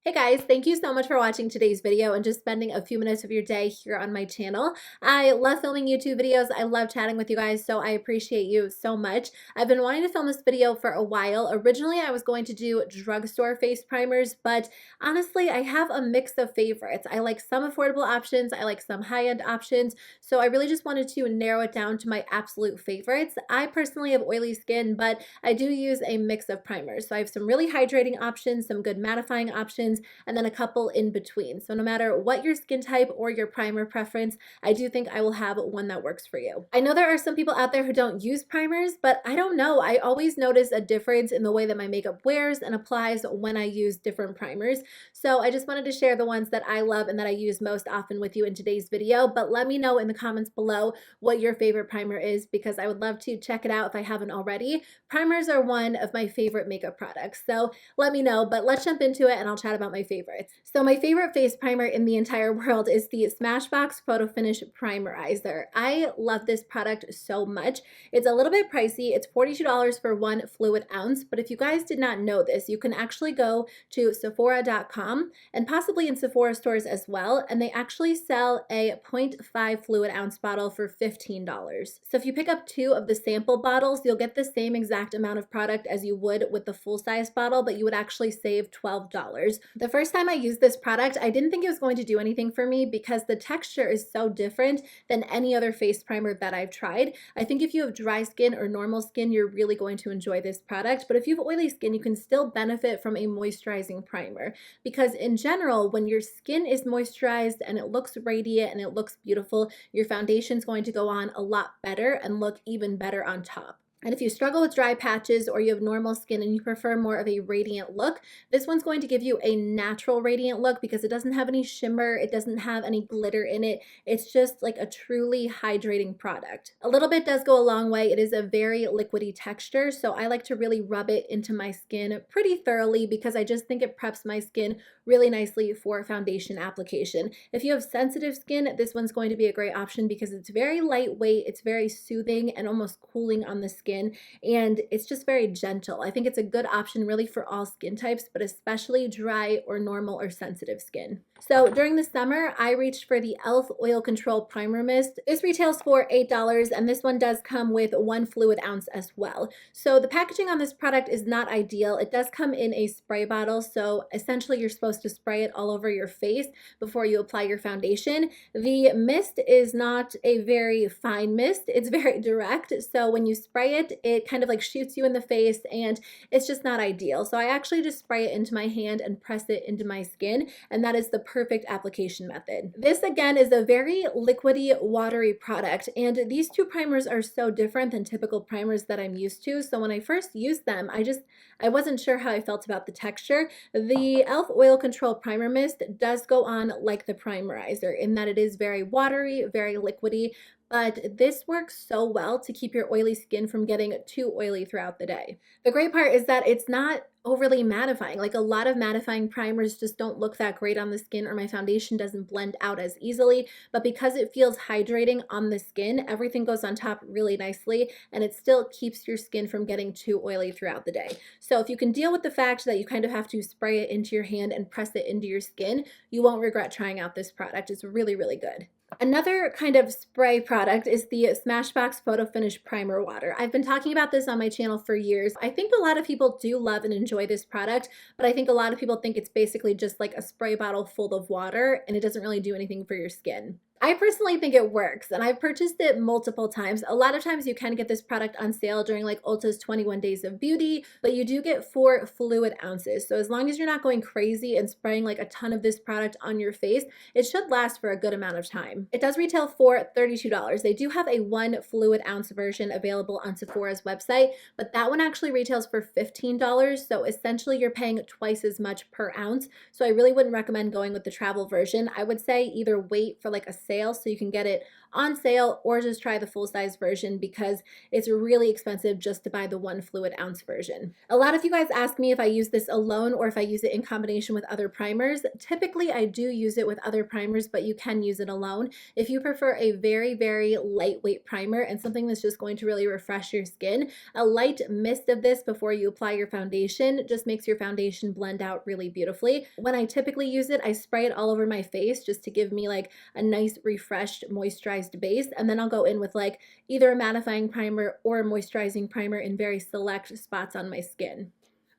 Hey guys, thank you so much for watching today's video and just spending a few minutes of your day here on my channel. I love filming YouTube videos. I love chatting with you guys, so I appreciate you so much. I've been wanting to film this video for a while. Originally, I was going to do drugstore face primers, but honestly, I have a mix of favorites. I like some affordable options. I like some high-end options. So I really just wanted to narrow it down to my absolute favorites. I personally have oily skin, but I do use a mix of primers. So I have some really hydrating options, some good mattifying options, and then a couple in between. So no matter what your skin type or your primer preference, I do think I will have one that works for you. I know there are some people out there who don't use primers, but I don't know. I always notice a difference in the way that my makeup wears and applies when I use different primers. So I just wanted to share the ones that I love and that I use most often with you in today's video. But let me know in the comments below what your favorite primer is, because I would love to check it out if I haven't already. Primers are one of my favorite makeup products. So let me know, but let's jump into it and I'll chat about my favorites. So my favorite face primer in the entire world is the Smashbox Photo Finish Primerizer. I love this product so much. It's a little bit pricey. It's $42 for 1 fluid ounce, but if you guys did not know this, you can actually go to Sephora.com and possibly in Sephora stores as well, and they actually sell a 0.5 fluid ounce bottle for $15. So if you pick up 2 of the sample bottles, you'll get the same exact amount of product as you would with the full-size bottle, but you would actually save $12. The first time I used this product, I didn't think it was going to do anything for me because the texture is so different than any other face primer that I've tried. I think if you have dry skin or normal skin, you're really going to enjoy this product, but if you have oily skin, you can still benefit from a moisturizing primer, because in general, when your skin is moisturized and it looks radiant and it looks beautiful, your foundation is going to go on a lot better and look even better on top. And if you struggle with dry patches or you have normal skin and you prefer more of a radiant look, this one's going to give you a natural radiant look because it doesn't have any shimmer, it doesn't have any glitter in it. It's just like a truly hydrating product. A little bit does go a long way. It is a very liquidy texture, so I like to really rub it into my skin pretty thoroughly because I just think it preps my skin really nicely for foundation application. If you have sensitive skin, this one's going to be a great option because it's very lightweight, it's very soothing and almost cooling on the skin, and it's just very gentle. I think it's a good option really for all skin types, but especially dry or normal or sensitive skin. So during the summer, I reached for the E.L.F. Oil Control Primer Mist. This retails for $8, and this one does come with 1 fluid ounce as well. So the packaging on this product is not ideal. It does come in a spray bottle, so essentially you're supposed to spray it all over your face before you apply your foundation. The mist is not a very fine mist. It's very direct, so when you spray it, it kind of like shoots you in the face and it's just not ideal. So I actually just spray it into my hand and press it into my skin, and that is the perfect application method. This again is a very liquidy, watery product, and these 2 primers are so different than typical primers that I'm used to. So when I first used them, I wasn't sure how I felt about the texture. The E.L.F. Oil Control Primer Mist does go on like the Primerizer in that it is very watery, very liquidy, but this works so well to keep your oily skin from getting too oily throughout the day. The great part is that it's not overly mattifying. Like a lot of mattifying primers just don't look that great on the skin, or my foundation doesn't blend out as easily, but because it feels hydrating on the skin, everything goes on top really nicely and it still keeps your skin from getting too oily throughout the day. So if you can deal with the fact that you kind of have to spray it into your hand and press it into your skin, you won't regret trying out this product. It's really, really good. Another kind of spray product is the Smashbox Photo Finish Primer Water. I've been talking about this on my channel for years. I think a lot of people do love and enjoy this product, but I think a lot of people think it's basically just like a spray bottle full of water and it doesn't really do anything for your skin. I personally think it works, and I've purchased it multiple times. A lot of times you can get this product on sale during like Ulta's 21 Days of Beauty, but you do get 4 fluid ounces. So as long as you're not going crazy and spraying like a ton of this product on your face, it should last for a good amount of time. It does retail for $32. They do have a 1 fluid ounce version available on Sephora's website, but that one actually retails for $15. So essentially you're paying twice as much per ounce. So I really wouldn't recommend going with the travel version. I would say either wait for like a sale, so you can get it on sale or just try the full size version because it's really expensive just to buy the 1 fluid ounce version. A lot of you guys ask me if I use this alone or if I use it in combination with other primers. Typically I do use it with other primers, but you can use it alone. If you prefer a very, very lightweight primer and something that's just going to really refresh your skin, a light mist of this before you apply your foundation just makes your foundation blend out really beautifully. When I typically use it, I spray it all over my face just to give me like a nice refreshed moisturized base, and then I'll go in with like either a mattifying primer or a moisturizing primer in very select spots on my skin.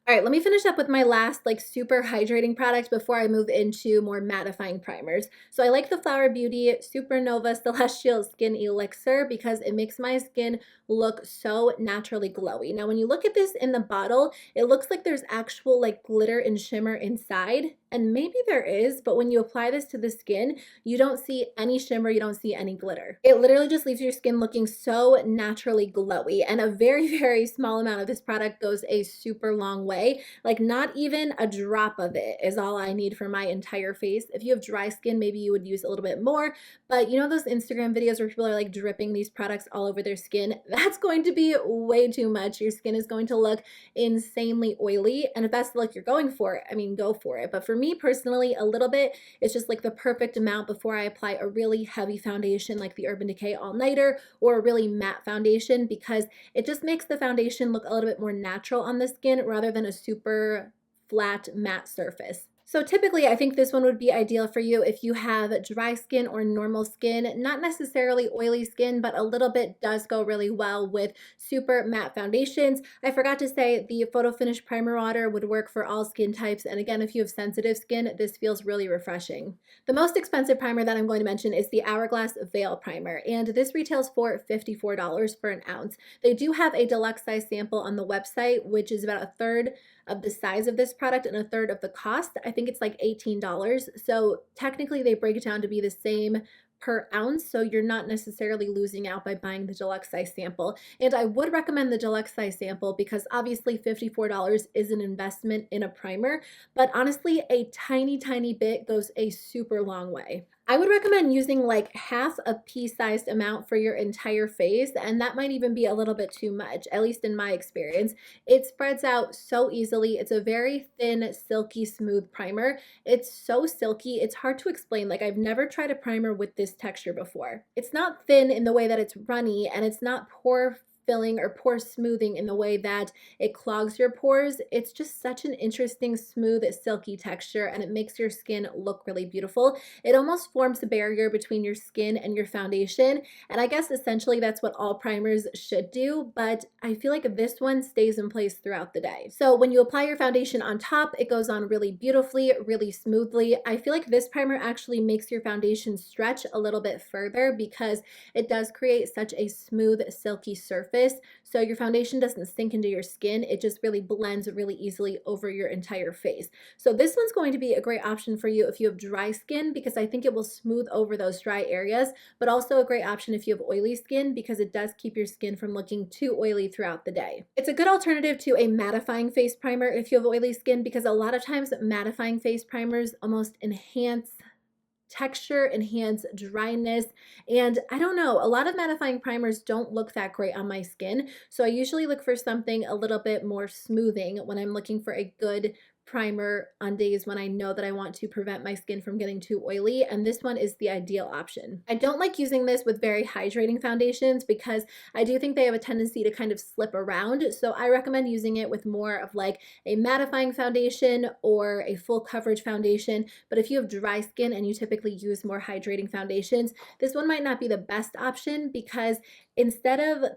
All right, let me finish up with my last like super hydrating product before I move into more mattifying primers. So I like the Flower Beauty Supernova Celestial Skin Elixir because it makes my skin look so naturally glowy. Now, when you look at this in the bottle, it looks like there's actual like glitter and shimmer inside, and maybe there is, but when you apply this to the skin, you don't see any shimmer, you don't see any glitter. It literally just leaves your skin looking so naturally glowy, and a very, very small amount of this product goes a super long way. Like not even a drop of it is all I need for my entire face. If you have dry skin, maybe you would use a little bit more, but you know those Instagram videos where people are like dripping these products all over their skin? That's going to be way too much. Your skin is going to look insanely oily, and if that's the look you're going for, I mean, go for it. But for me personally, a little bit is just like the perfect amount before I apply a really heavy foundation like the Urban Decay All Nighter or a really matte foundation, because it just makes the foundation look a little bit more natural on the skin rather than a super flat matte surface. So typically, I think this one would be ideal for you if you have dry skin or normal skin, not necessarily oily skin, but a little bit does go really well with super matte foundations. I forgot to say the Photo Finish Primer Water would work for all skin types. And again, if you have sensitive skin, this feels really refreshing. The most expensive primer that I'm going to mention is the Hourglass Veil Primer, and this retails for $54 for an ounce. They do have a deluxe size sample on the website, which is about a third of the size of this product and a third of the cost. I think it's like $18. So technically they break it down to be the same per ounce, so you're not necessarily losing out by buying the deluxe size sample. And I would recommend the deluxe size sample because obviously $54 is an investment in a primer, but honestly a tiny, tiny bit goes a super long way. I would recommend using like half a pea-sized amount for your entire face, and that might even be a little bit too much, at least in my experience. It spreads out so easily. It's a very thin, silky, smooth primer. It's so silky, it's hard to explain. Like I've never tried a primer with this texture before. It's not thin in the way that it's runny, and it's not pore filling or pore smoothing in the way that it clogs your pores. It's just such an interesting, smooth, silky texture, and it makes your skin look really beautiful. It almost forms a barrier between your skin and your foundation, and I guess essentially that's what all primers should do, but I feel like this one stays in place throughout the day. So when you apply your foundation on top, it goes on really beautifully, really smoothly. I feel like this primer actually makes your foundation stretch a little bit further because it does create such a smooth, silky surface. So your foundation doesn't sink into your skin. It just really blends really easily over your entire face. So this one's going to be a great option for you if you have dry skin, because I think it will smooth over those dry areas, but also a great option if you have oily skin because it does keep your skin from looking too oily throughout the day. It's a good alternative to a mattifying face primer if you have oily skin, because a lot of times mattifying face primers almost enhance texture, enhance dryness, and I don't know, a lot of mattifying primers don't look that great on my skin, so I usually look for something a little bit more smoothing when I'm looking for a good primer on days when I know that I want to prevent my skin from getting too oily, and this one is the ideal option. I don't like using this with very hydrating foundations because I do think they have a tendency to kind of slip around, so I recommend using it with more of like a mattifying foundation or a full coverage foundation. But if you have dry skin and you typically use more hydrating foundations, this one might not be the best option because instead of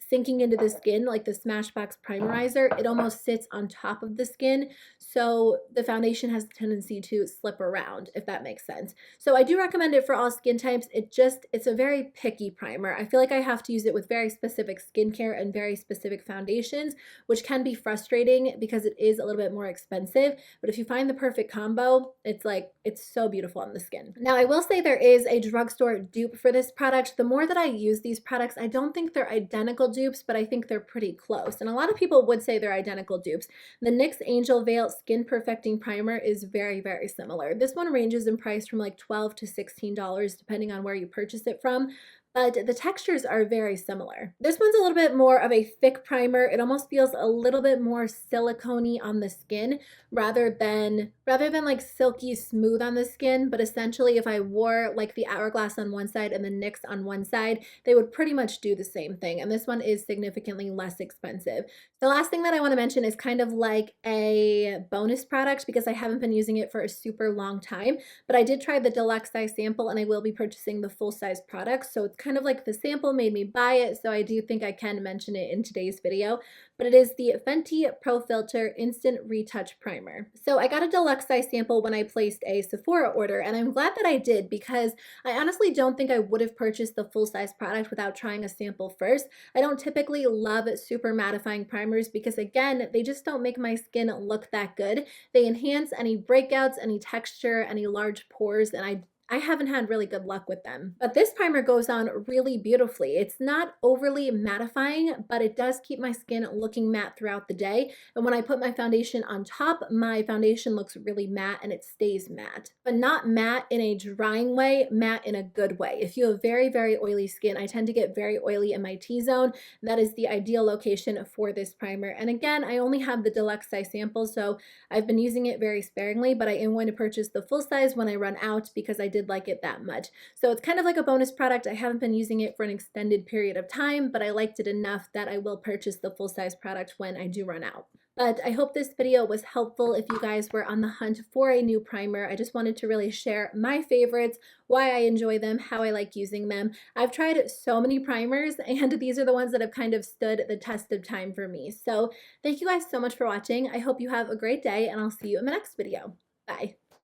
sinking into the skin like the Smashbox Primerizer, it almost sits on top of the skin, so the foundation has a tendency to slip around, if that makes sense. So I do recommend it for all skin types. It's a very picky primer. I feel like I have to use it with very specific skincare and very specific foundations, which can be frustrating because it is a little bit more expensive, but if you find the perfect combo, it's so beautiful on the skin. Now I will say there is a drugstore dupe for this product. The more that I use these products, I don't think they're identical dupes, but I think they're pretty close. And a lot of people would say they're identical dupes. The NYX Angel Veil Skin Perfecting Primer is very, very similar. This one ranges in price from like $12 to $16, depending on where you purchase it from, but the textures are very similar. This one's a little bit more of a thick primer. It almost feels a little bit more silicone-y on the skin rather than like silky smooth on the skin. But essentially, if I wore like the Hourglass on one side and the NYX on one side, they would pretty much do the same thing. And this one is significantly less expensive. The last thing that I want to mention is kind of like a bonus product because I haven't been using it for a super long time, but I did try the deluxe size sample and I will be purchasing the full size product. So it's kind of like the sample made me buy it, so I do think I can mention it in today's video, but it is the Fenty Pro Filt'r Instant Retouch Primer. So I got a deluxe size sample when I placed a Sephora order, and I'm glad that I did because I honestly don't think I would have purchased the full size product without trying a sample first. I don't typically love super mattifying primers because again, they just don't make my skin look that good. They enhance any breakouts, any texture, any large pores, and I haven't had really good luck with them. But this primer goes on really beautifully. It's not overly mattifying, but it does keep my skin looking matte throughout the day. And when I put my foundation on top, my foundation looks really matte and it stays matte. But not matte in a drying way, matte in a good way. If you have very, very oily skin, I tend to get very oily in my T-zone. That is the ideal location for this primer. And again, I only have the deluxe size sample, so I've been using it very sparingly, but I am going to purchase the full size when I run out because I did like it that much. So it's kind of like a bonus product. I haven't been using it for an extended period of time, but I liked it enough that I will purchase the full size product when I do run out. But I hope this video was helpful if you guys were on the hunt for a new primer. I just wanted to really share my favorites, why I enjoy them, how I like using them. I've tried so many primers and these are the ones that have kind of stood the test of time for me. So thank you guys so much for watching. I hope you have a great day and I'll see you in my next video. Bye.